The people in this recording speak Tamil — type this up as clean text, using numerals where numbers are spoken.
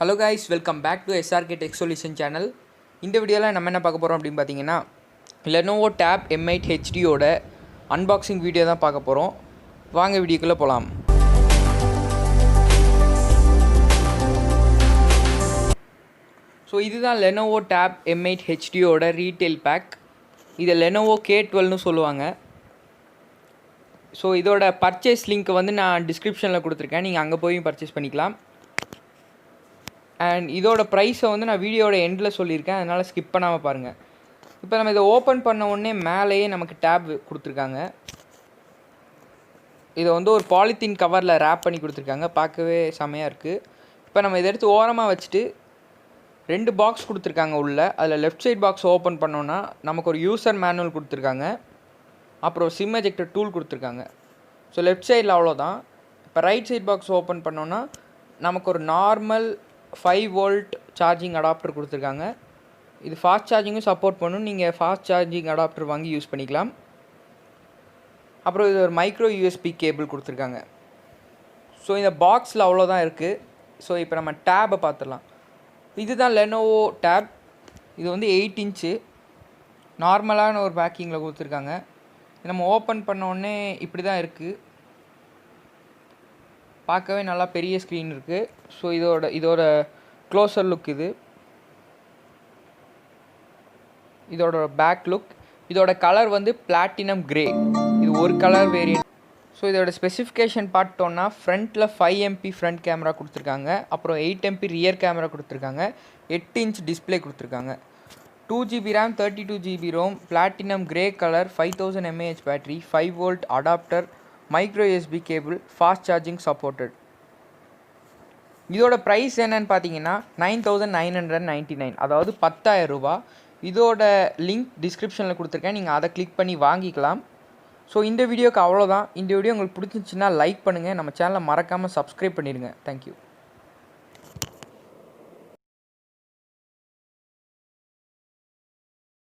Hello guys, welcome back to SRK Tech Solution channel. இந்த வீடியோவில் நம்ம என்ன பார்க்க போகிறோம் அப்படின்னு பார்த்தீங்கன்னா Lenovo Tab M8 HD ஓட அன்பாக்சிங் வீடியோ தான் பார்க்க போகிறோம். வாங்க வீடியோக்குள்ளே போகலாம். ஸோ இதுதான் Lenovo Tab M8 HD ஓட ரீட்டெயில் பேக். இதை Lenovo K12னு சொல்லுவாங்க. ஸோ இதோட பர்ச்சேஸ் லிங்க் வந்து நான் டிஸ்கிரிப்ஷனில் கொடுத்துருக்கேன், நீங்கள் அங்கே போய் பர்ச்சேஸ் பண்ணிக்கலாம். அண்ட் இதோட ப்ரைஸை வந்து நான் வீடியோட எண்டில் சொல்லியிருக்கேன், அதனால் ஸ்கிப் பண்ணாமல் பாருங்கள். இப்போ நம்ம இதை ஓப்பன் பண்ண உடனே மேலேயே நமக்கு டேப் கொடுத்துருக்காங்க. இதை வந்து ஒரு பாலித்தீன் கவரில் ரேப் பண்ணி கொடுத்துருக்காங்க, பார்க்கவே செமையாக இருக்குது. இப்போ நம்ம இதை எடுத்து ஓரமாக வச்சுட்டு 2 பாக்ஸ் கொடுத்துருக்காங்க உள்ள. அதில் லெஃப்ட் சைட் பாக்ஸ் ஓப்பன் பண்ணோன்னா நமக்கு ஒரு யூசர் மேனுவல் கொடுத்துருக்காங்க, அப்புறம் சிம் எஜெக்டர் டூல் கொடுத்துருக்காங்க. ஸோ லெஃப்ட் சைடில் அவ்வளோதான். இப்போ ரைட் சைட் பாக்ஸ் ஓப்பன் பண்ணோன்னா நமக்கு ஒரு நார்மல் 5 வோல்ட் சார்ஜிங் அடாப்டர் கொடுத்துருக்காங்க. இது ஃபாஸ்ட் சார்ஜிங்கும் சப்போர்ட் பண்ணும், நீங்கள் ஃபாஸ்ட் சார்ஜிங் அடாப்டர் வாங்கி யூஸ் பண்ணிக்கலாம். அப்புறம் இது ஒரு மைக்ரோ யூஎஸ்பி கேபிள் கொடுத்துருக்காங்க. ஸோ இந்த பாக்ஸில் அவ்வளோதான் இருக்குது. ஸோ இப்போ நம்ம டேபை பார்த்துடலாம். இதுதான் Lenovo Tab. இது வந்து 8 இன்ச்சு நார்மலான ஒரு பேக்கிங்கில் கொடுத்துருக்காங்க. நம்ம ஓப்பன் பண்ண உடனே இப்படி தான் இருக்குது, பார்க்கவே நல்லா பெரிய ஸ்க்ரீன் இருக்குது. ஸோ இதோட க்ளோசர் லுக் இதோட பேக் லுக். இதோட கலர் வந்து பிளாட்டினம் கிரே. இது ஒரு கலர் வேரியன்ட். ஸோ இதோட ஸ்பெசிஃபிகேஷன் பார்த்தோன்னா ஃப்ரண்ட்டில் 5 MP ஃப்ரண்ட் கேமரா கொடுத்துருக்காங்க, அப்புறம் 8 MP ரியர் கேமரா கொடுத்துருக்காங்க, 8 இன்ச் டிஸ்பிளே கொடுத்துருக்காங்க, 2 GB RAM 32 GB ROM, platinum grey colour, 5000 mAh battery, 5 volt adapter, micro USB cable, fast charging supported. இதோட ப்ரைஸ் என்னன்னு பார்த்தீங்கன்னா 9999, அதாவது 10,000 ரூபா. இதோட லிங்க் டிஸ்கிரிப்ஷனில் கொடுத்துருக்கேன், நீங்கள் அதை கிளிக் பண்ணி வாங்கிக்கலாம். ஸோ இந்த வீடியோக்கு அவ்வளோதான். இந்த வீடியோ உங்களுக்கு பிடிச்சிருந்துச்சுன்னா லைக் பண்ணுங்கள், நம்ம சேனலை மறக்காமல் சப்ஸ்கிரைப் பண்ணிடுங்க. தேங்க்யூ.